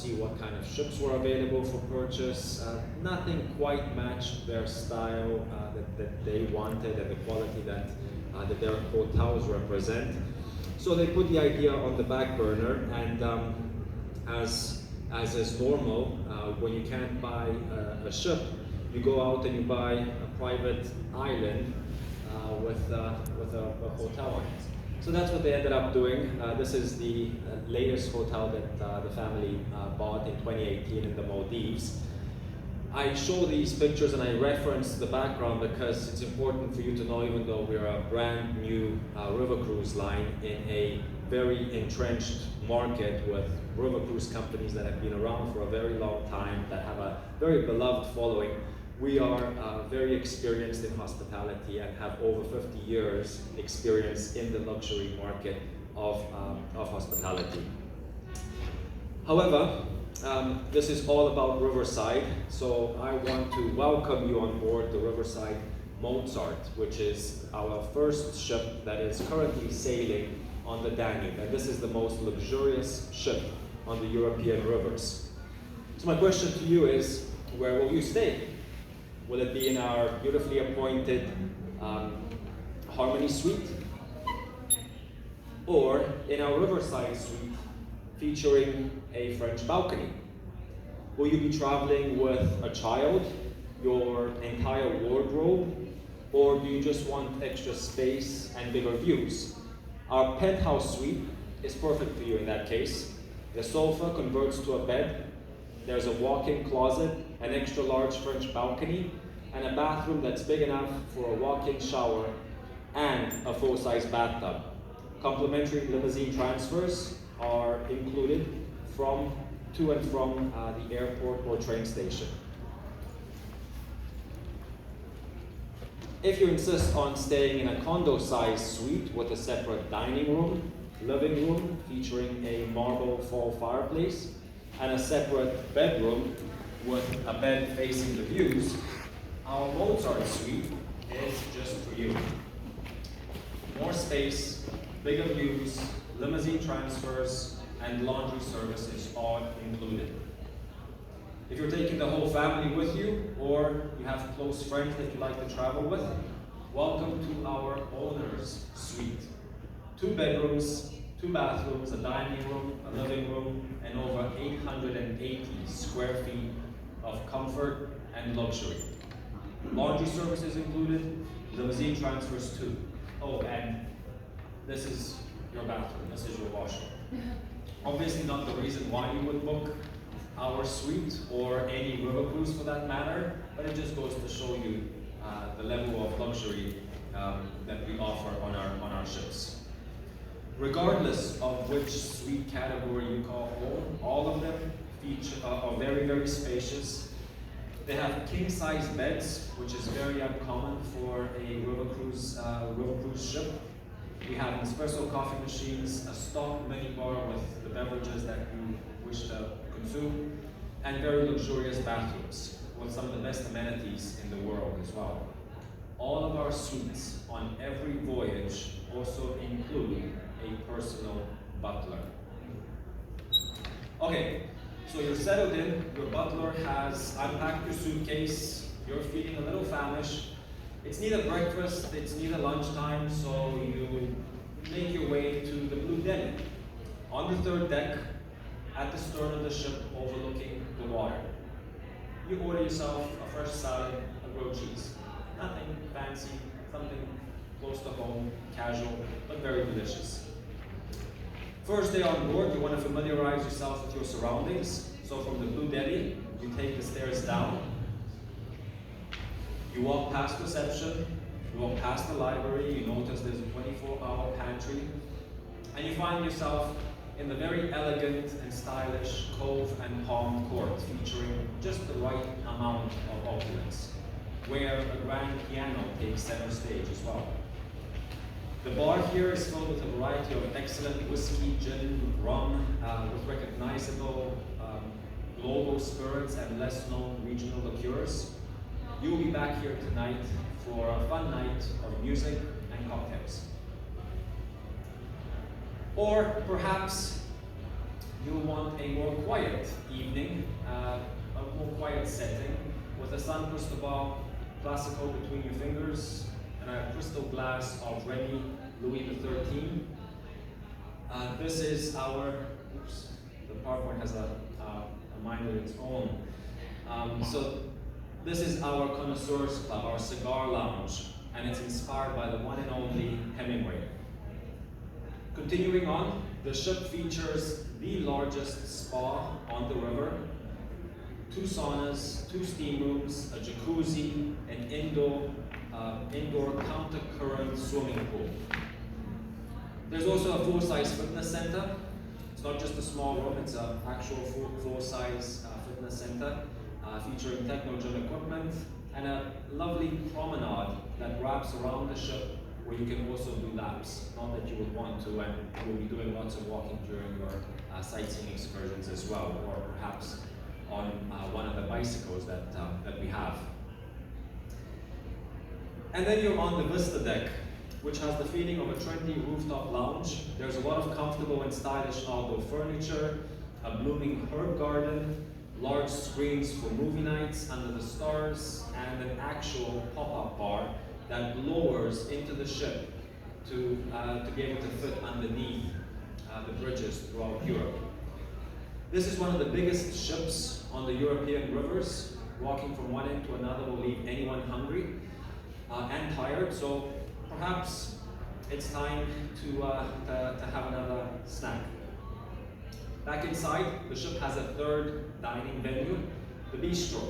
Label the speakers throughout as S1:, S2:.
S1: see what kind of ships were available for purchase. Nothing quite matched their style that they wanted and the quality that their hotels represent. So they put the idea on the back burner, and as is normal, when you can't buy a ship, you go out and you buy a private island with a hotel on it. So that's what they ended up doing. This is the latest hotel that the family bought in 2018 in the Maldives. I show these pictures and I reference the background because it's important for you to know, even though we're a brand new river cruise line in a very entrenched market with river cruise companies that have been around for a very long time, that have a very beloved following, we are very experienced in hospitality and have over 50 years experience in the luxury market of hospitality. However, this is all about Riverside, so I want to welcome you on board the Riverside Mozart, which is our first ship that is currently sailing on the Danube, and this is the most luxurious ship on the European rivers. So my question to you is, where will you stay? Will it be in our beautifully appointed Harmony Suite? Or in our Riverside Suite featuring a French balcony? Will you be traveling with a child, your entire wardrobe, or do you just want extra space and bigger views? Our penthouse suite is perfect for you in that case. The sofa converts to a bed, there's a walk-in closet, an extra large French balcony, and a bathroom that's big enough for a walk-in shower and a full-size bathtub. Complimentary limousine transfers are included to and from the airport or train station. If you insist on staying in a condo-sized suite with a separate dining room, living room featuring a marble fall fireplace, and a separate bedroom with a bed facing the views, our Mozart suite is just for you. More space, bigger views, limousine transfers, and laundry services all included. If you're taking the whole family with you, or you have close friends that you like to travel with, welcome to our owner's suite. 2 bedrooms, 2 bathrooms, a dining room, a living room, and over 880 square feet of comfort and luxury. Laundry services included, limousine transfers too. Oh, and this is your bathroom, this is your washroom. Obviously not the reason why you would book our suite or any river cruise for that matter, but it just goes to show you the level of luxury that we offer on our ships. Regardless of which suite category you call home, all of them are very, very spacious. They have king-size beds, which is very uncommon for a river cruise ship. We have espresso coffee machines, a stock minibar with the beverages that you wish to consume, and very luxurious bathrooms with some of the best amenities in the world as well. All of our suites on every voyage also include a personal butler. Okay, so you're settled in, your butler has unpacked your suitcase, you're feeling a little famished. It's neither breakfast, it's neither lunchtime, so you make your way to the Blue Deli. On the 3rd deck, at the stern of the ship overlooking the water. You order yourself a fresh salad, a grilled cheese. Nothing fancy, something close to home, casual, but very delicious. First day on board, you want to familiarize yourself with your surroundings. So from the Blue Deli, you take the stairs down. You walk past reception, you walk past the library, you notice there's a 24-hour pantry, and you find yourself in the very elegant and stylish Cove and Palm Court, featuring just the right amount of opulence, where a grand piano takes center stage as well. The bar here is filled with a variety of excellent whiskey, gin, rum, with recognizable global spirits and less known regional liqueurs. You'll be back here tonight for a fun night of music and cocktails. Or perhaps you'll want a more quiet evening, a more quiet setting, with a sun cristobal classical between your fingers and a crystal glass of Remy Louis XIII. This is our, oops, the PowerPoint has a mind of its own. So this is our Connoisseurs Club, our cigar lounge, and it's inspired by the one and only Hemingway. Continuing on, the ship features the largest spa on the river, 2 saunas, 2 steam rooms, a jacuzzi, an indoor counter-current swimming pool. There's also a full-size fitness center. It's not just a small room, it's an actual full-size fitness center featuring techno gym equipment and a lovely promenade that wraps around the ship where you can also do laps. Not that you would want to, and you'll be doing lots of walking during your sightseeing excursions as well, or perhaps on one of the bicycles that we have. And then you're on the Vista deck, which has the feeling of a trendy rooftop lounge. There's a lot of comfortable and stylish outdoor furniture, a blooming herb garden, large screens for movie nights under the stars, and an actual pop-up bar that lowers into the ship to be able to fit underneath the bridges throughout Europe. This is one of the biggest ships on the European rivers. Walking from one end to another will leave anyone hungry and tired, so perhaps it's time to have another snack. Back inside, the ship has a third dining venue, the bistro,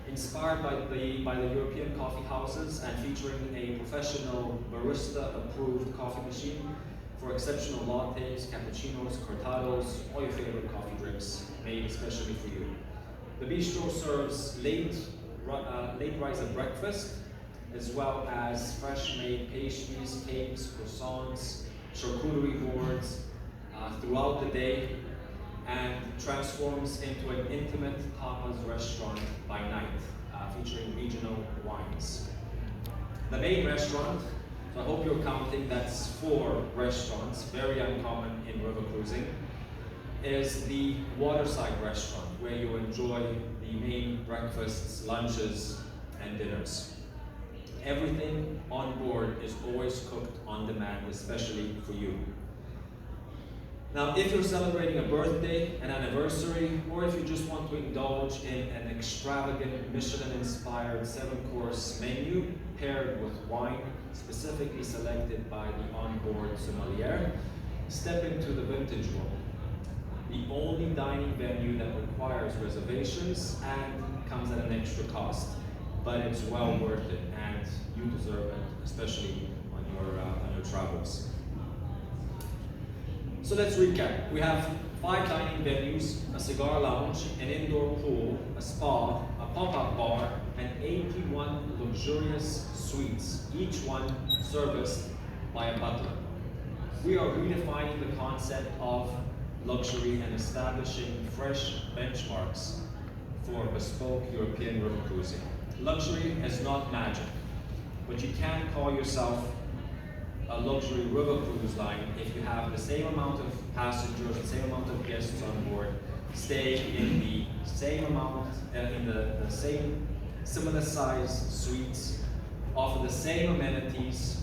S1: inspired by the European coffee houses and featuring a professional barista-approved coffee machine for exceptional lattes, cappuccinos, cortados, all your favorite coffee drinks made especially for you. The bistro serves late riser breakfast, as well as fresh-made pastries, cakes, croissants, charcuterie boards throughout the day, and transforms into an intimate tapas restaurant by night, featuring regional wines. The main restaurant, so I hope you're counting, that's 4 restaurants, very uncommon in river cruising, is the waterside restaurant, where you enjoy the main breakfasts, lunches, and dinners. Everything on board is always cooked on demand, especially for you. Now, if you're celebrating a birthday, an anniversary, or if you just want to indulge in an extravagant Michelin-inspired 7-course menu paired with wine specifically selected by the onboard sommelier, step into the vintage room, the only dining venue that requires reservations and comes at an extra cost, but it's well worth it, and you deserve it, especially on your travels. So let's recap. We have 5 dining venues, a cigar lounge, an indoor pool, a spa, a pop-up bar, and 81 luxurious suites, each one serviced by a butler. We are redefining the concept of luxury and establishing fresh benchmarks for bespoke European river cruising. Luxury is not magic, but you can call yourself a luxury river cruise line if you have the same amount of passengers, the same amount of guests on board, stay in the same amount, in the same similar size suites, offer the same amenities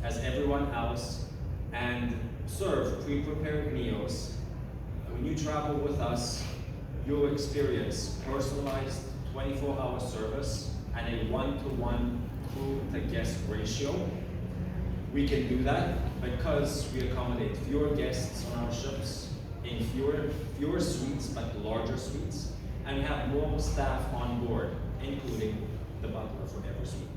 S1: as everyone else, and serve pre-prepared meals. When you travel with us, you'll experience personalized 24-hour service and a 1-to-1 crew-to-guest ratio. We can do that because we accommodate fewer guests on our ships in fewer suites, but larger suites, and we have more staff on board, including the butler for every suite.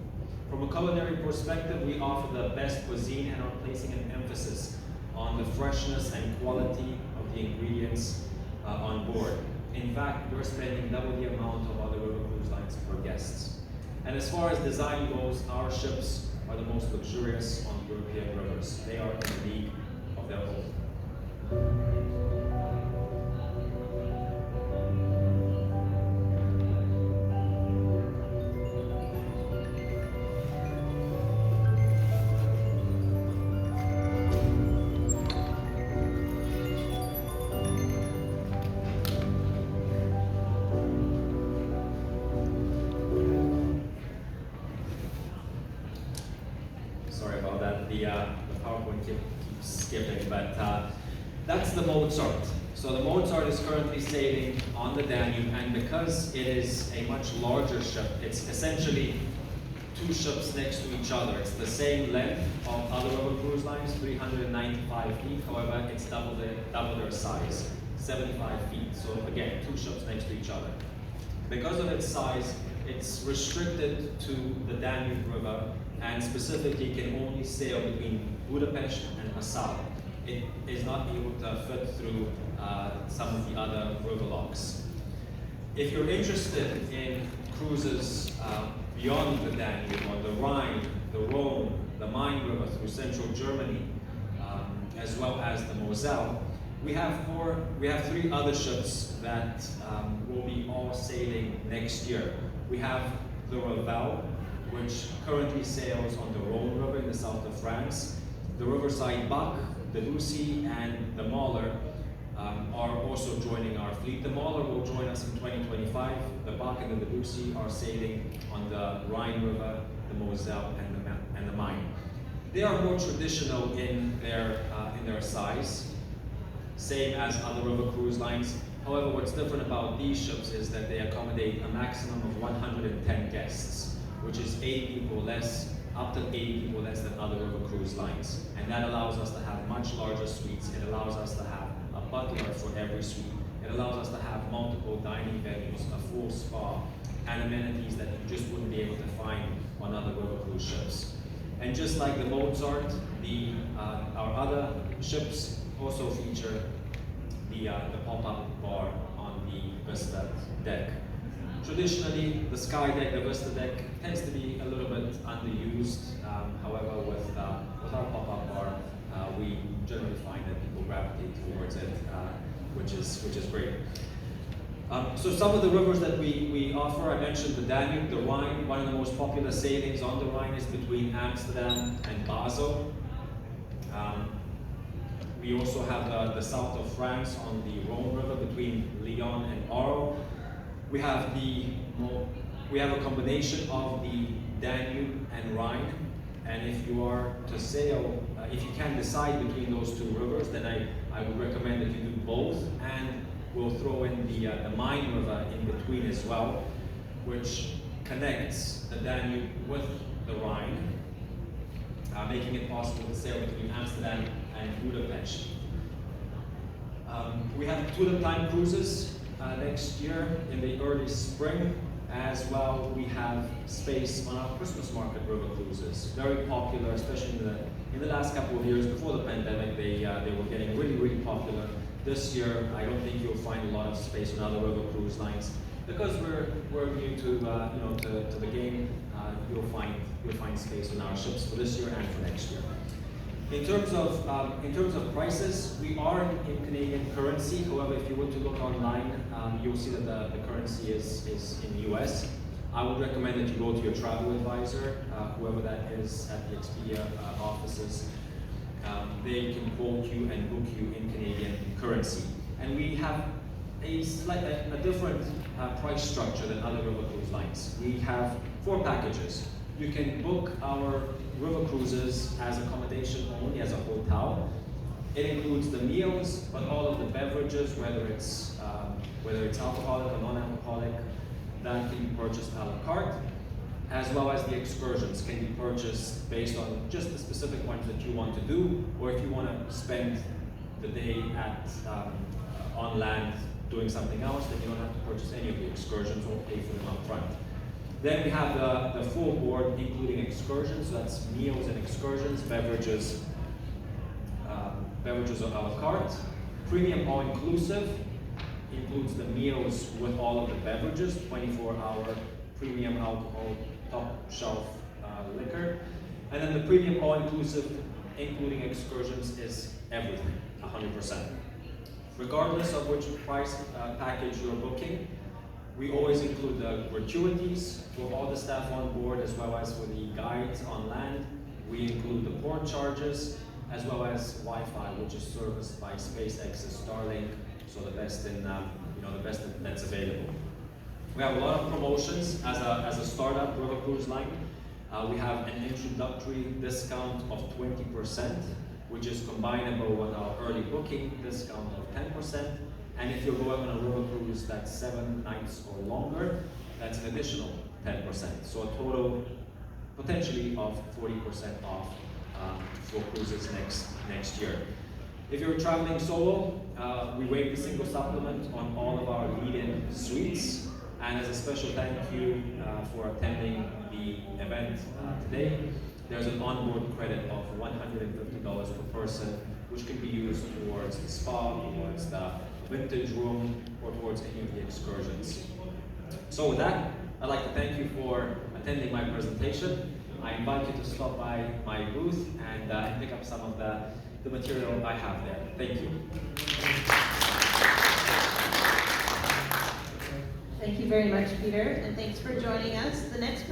S1: From a culinary perspective, we offer the best cuisine and are placing an emphasis on the freshness and quality of the ingredients on board. In fact, we're spending double the amount of other river cruise lines per guests. And as far as design goes, our ships are the most luxurious on European rivers. They are in a league of their own. skipping, but that's the Mozart. So the Mozart is currently sailing on the Danube, and because it is a much larger ship, it's essentially two ships next to each other. It's the same length of other river cruise lines, 395 feet. However, it's double their size, 75 feet. So again, two ships next to each other. Because of its size, it's restricted to the Danube River, and specifically can only sail between Budapest and Passau. It is not able to fit through some of the other river locks. If you're interested in cruises beyond the Danube, on the Rhine, the Rhone, the Main River through central Germany, as well as the Moselle, we have three other ships that will be all sailing next year. We have the Ravel, which currently sails on the Rhone River in the south of France. The Riverside Buck, the Lucy, and the Mahler are also joining our fleet. The Mahler will join us in 2025. The Buck and the Lucy are sailing on the Rhine River, the Moselle, and the Main. They are more traditional in their size, same as other river cruise lines. However, what's different about these ships is that they accommodate a maximum of 110 guests, which is 80 people less, up to 80 people less than other river cruise lines. And that allows us to have much larger suites. It allows us to have a butler for every suite. It allows us to have multiple dining venues, a full spa, and amenities that you just wouldn't be able to find on other river cruise ships. And just like the Mozart, our other ships also feature the pop-up bar on the Vista deck. Traditionally, the Sky deck, the Vista deck, tends to be a little bit underused. However, with our pop-up bar, we generally find that people gravitate towards it, which is great. So some of the rivers that we offer, I mentioned the Danube, the Rhine. One of the most popular sailings on the Rhine is between Amsterdam and Basel. We also have the south of France on the Rhone River between Lyon and Arles. We have a combination of the Danube and Rhine, and if you are to sail, if you can decide between those two rivers, then I would recommend that you do both, and we'll throw in the Main River in between as well, which connects the Danube with the Rhine, making it possible to sail between Amsterdam and Budapest. We have tulip time cruises next year in the early spring. As well, we have space on our Christmas market river cruises. Very popular, especially in the last couple of years before the pandemic. They were getting really popular. This year, I don't think you'll find a lot of space on other river cruise lines because we're new to the game. You'll find space on our ships for this year and for next year. In terms of prices, we are in Canadian currency. However, if you were to look online, you'll see that the currency is in US. I would recommend that you go to your travel advisor, whoever that is at the Expedia offices. They can quote you and book you in Canadian currency. And we have a different price structure than other river cruise lines. We have 4 packages. You can book our river cruises as accommodation only, as a hotel. It includes the meals, but all of the beverages, whether it's alcoholic or non-alcoholic, that can be purchased a la carte, as well as the excursions can be purchased based on just the specific ones that you want to do, or if you want to spend the day on land doing something else, then you don't have to purchase any of the excursions or pay for them up front. Then we have the full board, including excursions. So that's meals and excursions, beverages are a la carte. Premium all-inclusive includes the meals with all of the beverages, 24-hour premium alcohol, top shelf liquor. And then the premium all-inclusive, including excursions, is everything, 100%. Regardless of which price package you're booking, we always include the gratuities for all the staff on board, as well as for the guides on land. We include the port charges, as well as Wi-Fi, which is serviced by SpaceX's Starlink, so the best that's available. We have a lot of promotions as a startup river cruise line. We have an introductory discount of 20% which is combinable with our early booking discount of 10%. And if you're going on a river cruise that's 7 nights or longer, that's an additional 10%. So a total potentially of 40% off for cruises next year. If you're traveling solo, we waive the single supplement on all of our lead-in suites. And as a special thank you for attending the event today, there's an onboard credit of $150 per person, which can be used towards the spa, towards the vintage room, or towards any of the excursions. So with that, I'd like to thank you for attending my presentation. I invite you to stop by my booth and pick up some of the material I have there. Thank you.
S2: Thank you very much, Peter, and thanks for joining us. The next